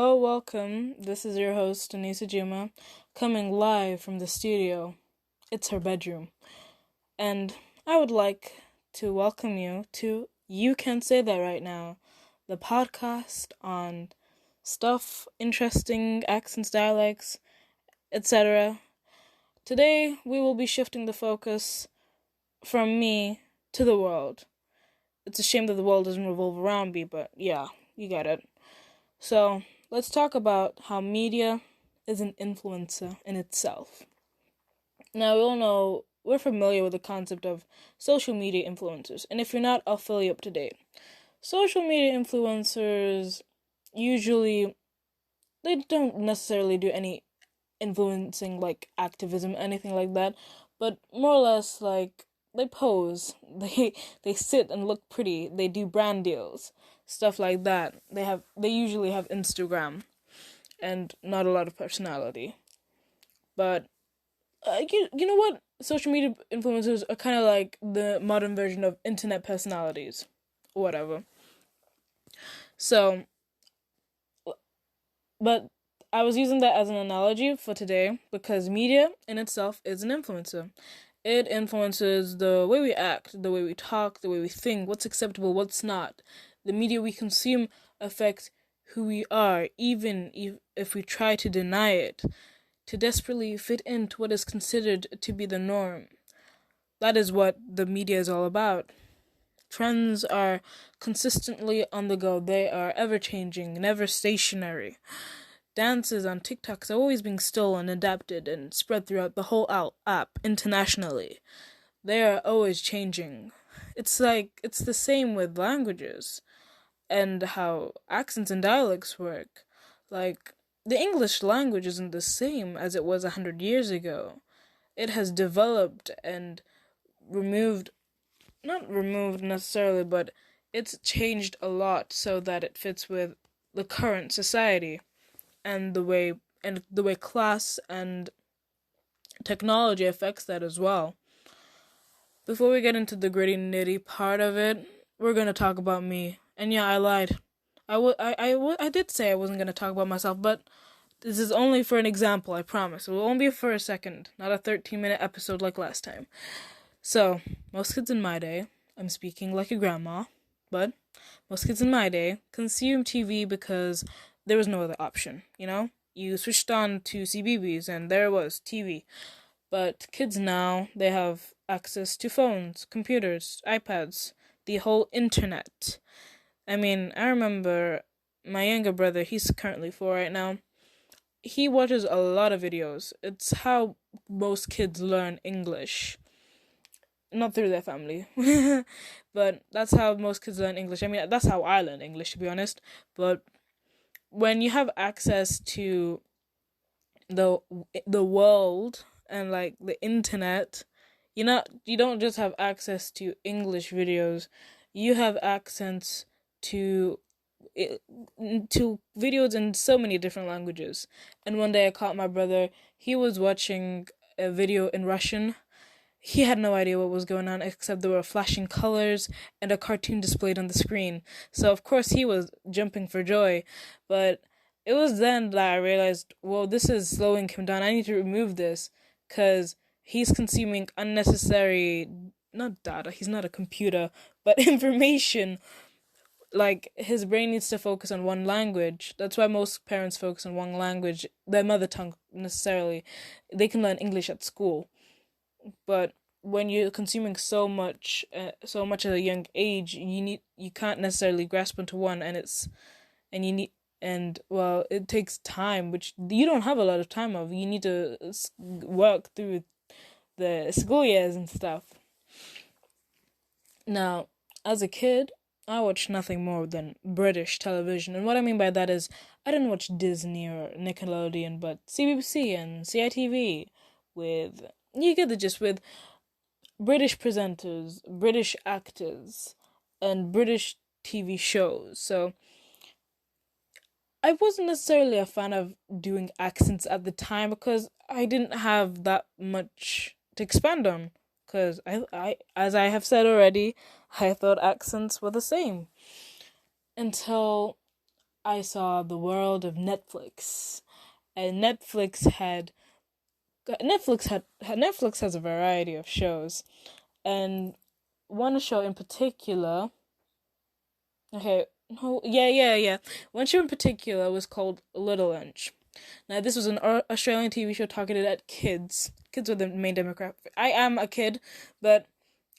Hello, welcome. This is your host, Anisa Juma, coming live from the studio. It's her bedroom. And I would like to welcome you to You Can't Say That Right Now, the podcast on stuff, interesting accents, dialects, etc. Today, we will be shifting the focus from me to the world. It's a shame that the world doesn't revolve around me, but yeah, you get it. So, let's talk about how media is an influencer in itself. Now, we all know we're familiar with the concept of social media influencers, and if you're not, I'll fill you up to date. Social media influencers usually they don't necessarily do any influencing like activism, anything like that, but more or less like they pose, they sit and look pretty, they do brand deals, stuff like that. They usually have Instagram and not a lot of personality. But you know what? Social media influencers are kind of like the modern version of internet personalities, or whatever. So, but I was using that as an analogy for today because media in itself is an influencer. It influences the way we act, the way we talk, the way we think, what's acceptable, what's not. The media we consume affects who we are, even if we try to deny it, to desperately fit into what is considered to be the norm. That is what the media is all about. Trends are consistently on the go. They are ever-changing, never stationary. Dances on TikToks are always being stolen, adapted, and spread throughout the whole app internationally. They are always changing. It's the same with languages and how accents and dialects work. Like, the English language isn't the same as it was 100 years ago. It has developed and not removed necessarily, but it's changed a lot so that it fits with the current society and the way class and technology affects that as well. Before we get into the gritty nitty part of it, we're gonna talk about me. And yeah, I lied. I did say I wasn't gonna talk about myself, but this is only for an example, I promise. It will only be for a second, not a 13-minute episode like last time. So, most kids in my day, I'm speaking like a grandma, but most kids in my day consumed TV because there was no other option, you know? You switched on to CBeebies and there was TV. But kids now, they have access to phones, computers, iPads, the whole internet. I mean, I remember my younger brother, he's currently 4 right now. He watches a lot of videos. It's how most kids learn English. Not through their family. But that's how most kids learn English. I mean, that's how I learned English, to be honest. But when you have access to the world and like the internet, you don't just have access to English videos. You have access to videos in so many different languages. And one day I caught my brother. He was watching a video in Russian. He had no idea what was going on except there were flashing colors and a cartoon displayed on the screen. So of course he was jumping for joy. But it was then that I realized, whoa, this is slowing him down. I need to remove this because he's consuming unnecessary, not data, he's not a computer, but information. Like, his brain needs to focus on one language. That's why most parents focus on one language, their mother tongue necessarily. They can learn English at school. But when you're consuming so much at a young age, you can't necessarily grasp onto one, it takes time, which you don't have a lot of time of. You need to work through the school years and stuff. Now, as a kid, I watched nothing more than British television, and what I mean by that is I didn't watch Disney or Nickelodeon, but CBBC and CITV with, you get the gist, with British presenters, British actors, and British TV shows. So I wasn't necessarily a fan of doing accents at the time because I didn't have that much to expand on. Because as I have said already, I thought accents were the same. Until I saw the world of Netflix. And Netflix has a variety of shows. And one show in particular, okay, no, yeah. One show in particular was called Little Inch. Now, this was an Australian TV show targeted at kids. Kids were the main demographic. I am a kid, but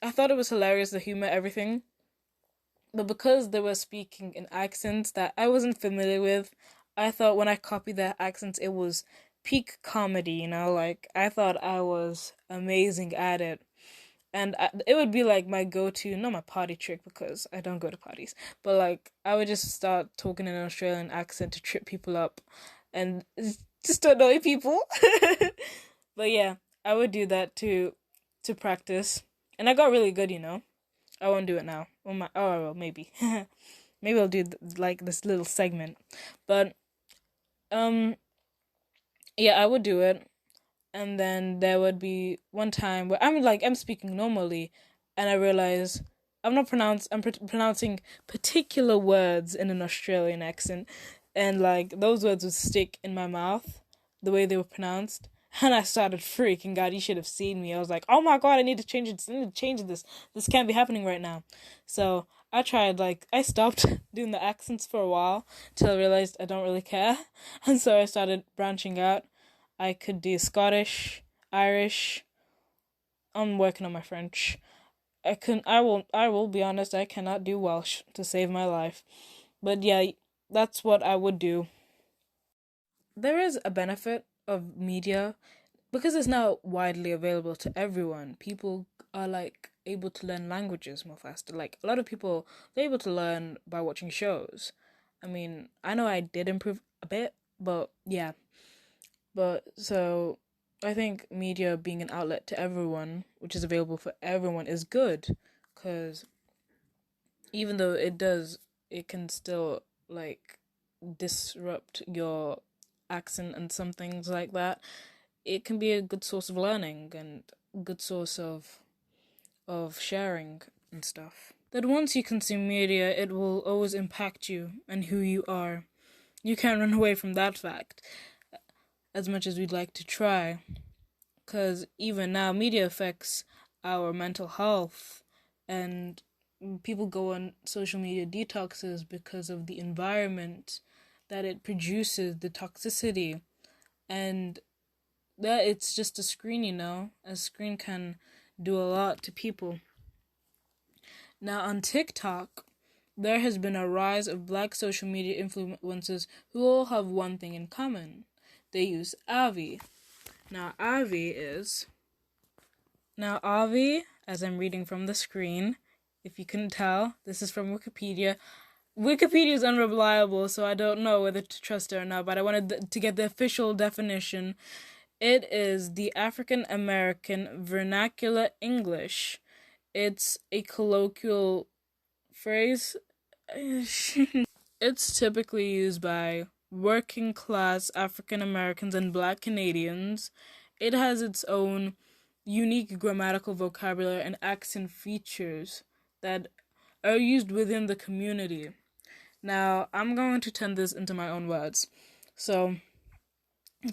I thought it was hilarious, the humor, everything. But because they were speaking in accents that I wasn't familiar with, I thought when I copied their accents, it was peak comedy, Like, I thought I was amazing at it. And it would be like my go-to, not my party trick because I don't go to parties, but like I would just start talking in an Australian accent to trip people up and just to annoy people. But yeah, I would do that to practice, and I got really good. I won't do it now. Oh, I will maybe. Maybe I'll do like this little segment, but um, yeah, I would do it, and then there would be one time where I'm speaking normally, and I realize I'm pronouncing particular words in an Australian accent, and like those words would stick in my mouth the way they were pronounced. And I started freaking out. You should have seen me. I was like, "Oh my god, I need to change it. I need to change this. This can't be happening right now." So I tried. I stopped doing the accents for a while till I realized I don't really care, and so I started branching out. I could do Scottish, Irish. I'm working on my French. I will be honest, I cannot do Welsh to save my life. But yeah, that's what I would do. There is a benefit of media because it's now widely available to everyone. People are like able to learn languages more faster. Like a lot of people they're able to learn by watching shows. I mean, I know I did improve a bit, but yeah. But so I think media being an outlet to everyone, which is available for everyone, is good. Because even though it can still like disrupt your accent and some things like that. It can be a good source of learning and good source of sharing and stuff. That once you consume media, it will always impact you and who you are. You can't run away from that fact, as much as we'd like to try. Because even now, media affects our mental health, and people go on social media detoxes because of the environment that it produces, the toxicity, and that it's just a screen. A screen can do a lot to people. Now, on TikTok, there has been a rise of black social media influencers who all have one thing in common. They use Avi. Now, Avi, as I'm reading from the screen, if you couldn't tell, this is from Wikipedia. Wikipedia is unreliable, so I don't know whether to trust it or not, but I wanted to get the official definition. It is the African American Vernacular English. It's a colloquial phrase. It's typically used by working class African Americans and Black Canadians. It has its own unique grammatical vocabulary and accent features that are used within the community. Now, I'm going to turn this into my own words. So,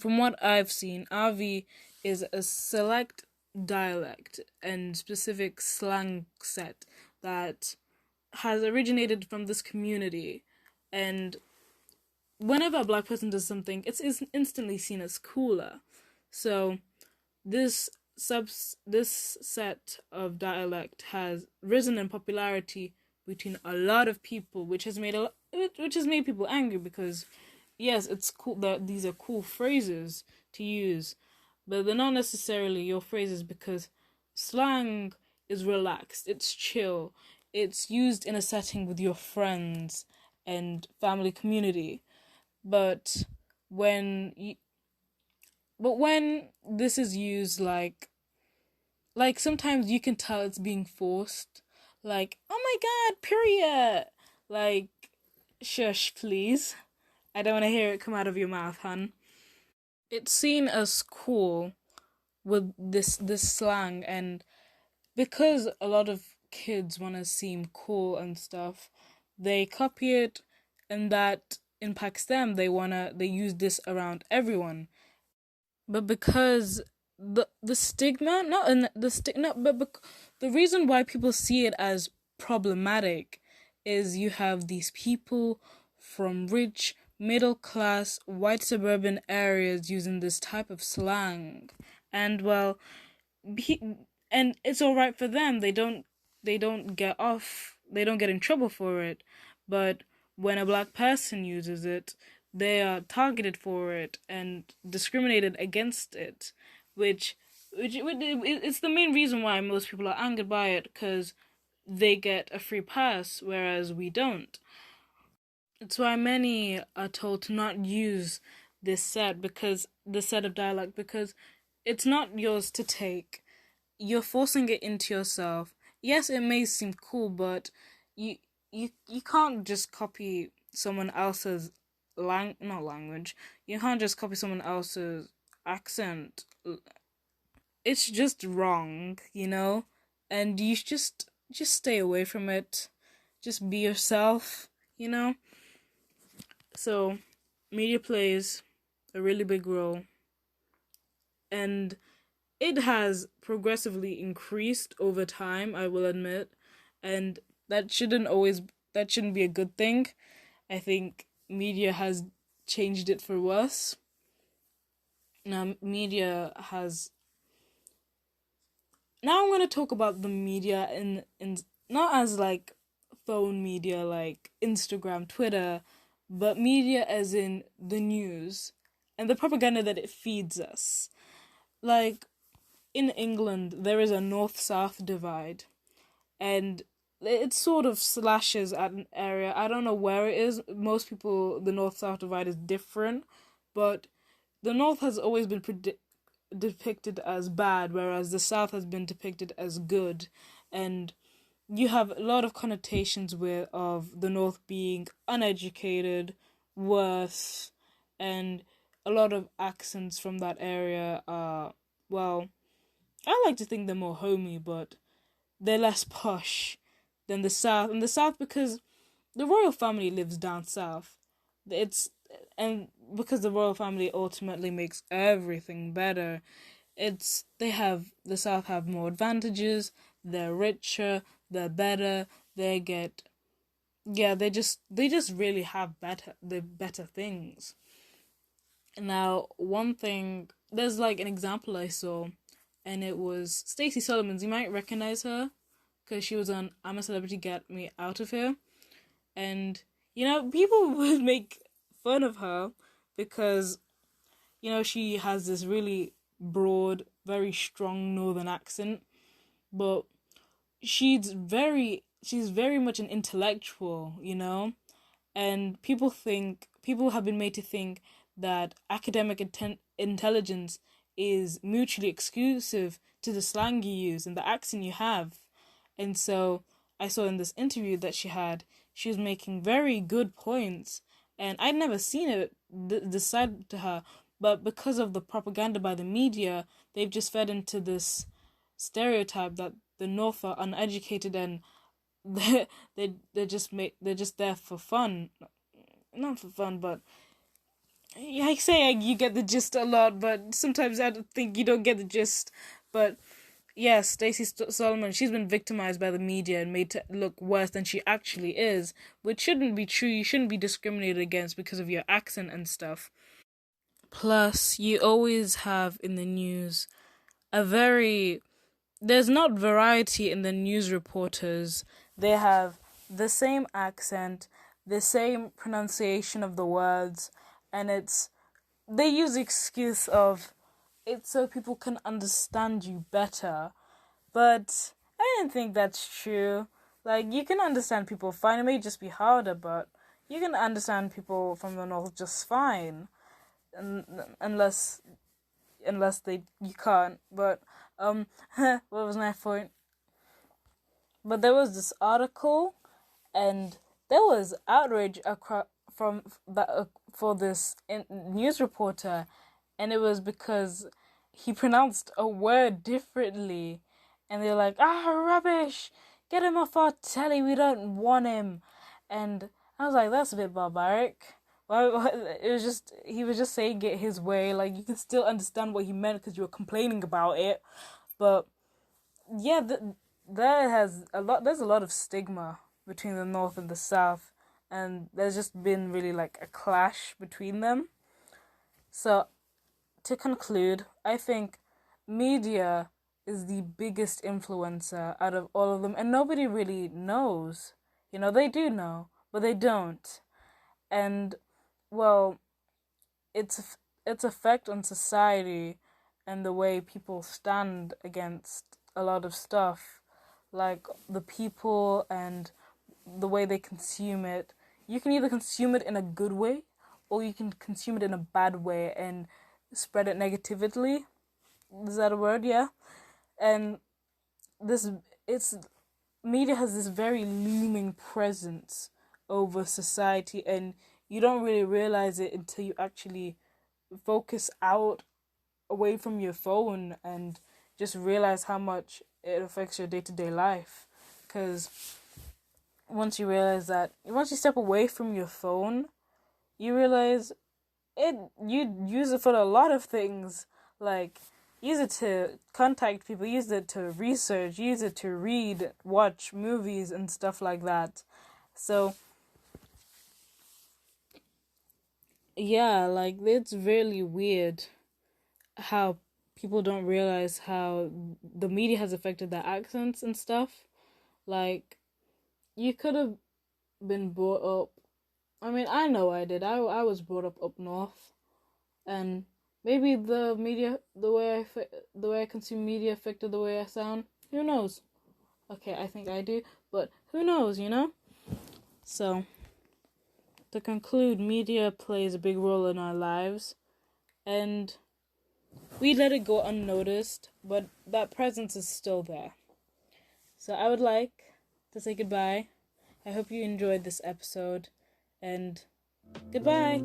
from what I've seen, Avi is a select dialect and specific slang set that has originated from this community. And whenever a black person does something, it's instantly seen as cooler. So, this this set of dialect has risen in popularity between a lot of people, which has made people angry because yes, it's cool that these are cool phrases to use, but they're not necessarily your phrases because slang is relaxed, it's chill, it's used in a setting with your friends and family community. But when you, but when this is used like sometimes you can tell it's being forced. Like, oh my god, period. Like, shush, please. I don't want to hear it come out of your mouth, hun. It's seen as cool with this slang, and because a lot of kids want to seem cool and stuff, they copy it, and that impacts them, they use this around everyone. But because the stigma, not in the stigma, but the reason why people see it as problematic is you have these people from rich, middle class, white suburban areas using this type of slang, and well, he, and it's all right for them. They don't get off. They don't get in trouble for it. But when a black person uses it, they are targeted for it and discriminated against it, which it's the main reason why most people are angered by it, because they get a free pass whereas we don't. It's why many are told to not use this set of dialect, because it's not yours to take. You're forcing it into yourself. Yes, it may seem cool, but you you can't just copy someone else's not language. You can't just copy someone else's accent. It's just wrong, you know? And you just stay away from it. Just be yourself, you know? So, media plays a really big role, and it has progressively increased over time, I will admit, and that shouldn't be a good thing. I think media has changed it for worse. Now media has now I'm going to talk about the media in not as like phone media like Instagram, Twitter, but media as in the news and the propaganda that it feeds us. Like in England, there is a north-south divide, and it sort of slashes at an area. I don't know where it is. Most people, the north-south divide is different, but the north has always been depicted as bad, whereas the south has been depicted as good, and you have a lot of connotations with of the north being uneducated, worse, and a lot of accents from that area are, well, I like to think they're more homey, but they're less posh than the south. And the south, because the royal family lives down south. It's and because the royal family ultimately makes everything better. The south have more advantages. They're richer. They're better. They get yeah. They just really have better things. Now, one thing, there's like an example I saw, and it was Stacey Solomons. You might recognize her because she was on I'm a Celebrity, Get Me Out of Here. And, people would make fun of her because, she has this really broad, very strong northern accent, but she's very much an intellectual, and people have been made to think that academic intelligence is mutually exclusive to the slang you use and the accent you have. And so I saw in this interview that she was making very good points, and I'd never seen it this side to her, but because of the propaganda by the media, they've just fed into this stereotype that the North are uneducated and they're just there for fun, not for fun, but I say you get the gist a lot, but sometimes I think you don't get the gist. But yes, Stacey Solomon, she's been victimized by the media and made to look worse than she actually is, which shouldn't be true. You shouldn't be discriminated against because of your accent and stuff. Plus, you always have in the news a very there's not variety in the news reporters. They have the same accent, the same pronunciation of the words, and they use the excuse of it's so people can understand you better. But I didn't think that's true. Like, you can understand people fine. It may just be harder, but you can understand people from the north just fine, and unless they you can't. But what was my point? But there was this article, and there was outrage from that for this news reporter, and it was because he pronounced a word differently, and they're like, rubbish, get him off our telly, we don't want him, and I was like, that's a bit barbaric, It was just he was just saying it his way. Like you could still understand what he meant because you were complaining about it, but yeah, there's a lot of stigma between the North and the South, and there's just been really like a clash between them. So to conclude, I think media is the biggest influencer out of all of them, and nobody really knows. They do know, but they don't. And well, its effect on society and the way people stand against a lot of stuff, like the people and the way they consume it. You can either consume it in a good way or you can consume it in a bad way and spread it negatively. Is that a word? Yeah. And this it's media has this very looming presence over society, and you don't really realize it until you actually focus out away from your phone and just realize how much it affects your day-to-day life. Because once you step away from your phone, you realize you use it for a lot of things. Like, use it to contact people, use it to research, use it to read, watch movies and stuff like that. So yeah, like it's really weird how people don't realize how the media has affected their accents and stuff. Like, you could have been brought up. I mean, I know I did. I was brought up north, and maybe the media, the way I consume media affected the way I sound. Who knows? Okay, I think I do, but who knows? So, to conclude, media plays a big role in our lives, and we let it go unnoticed, but that presence is still there. So I would like to say goodbye. I hope you enjoyed this episode, and goodbye.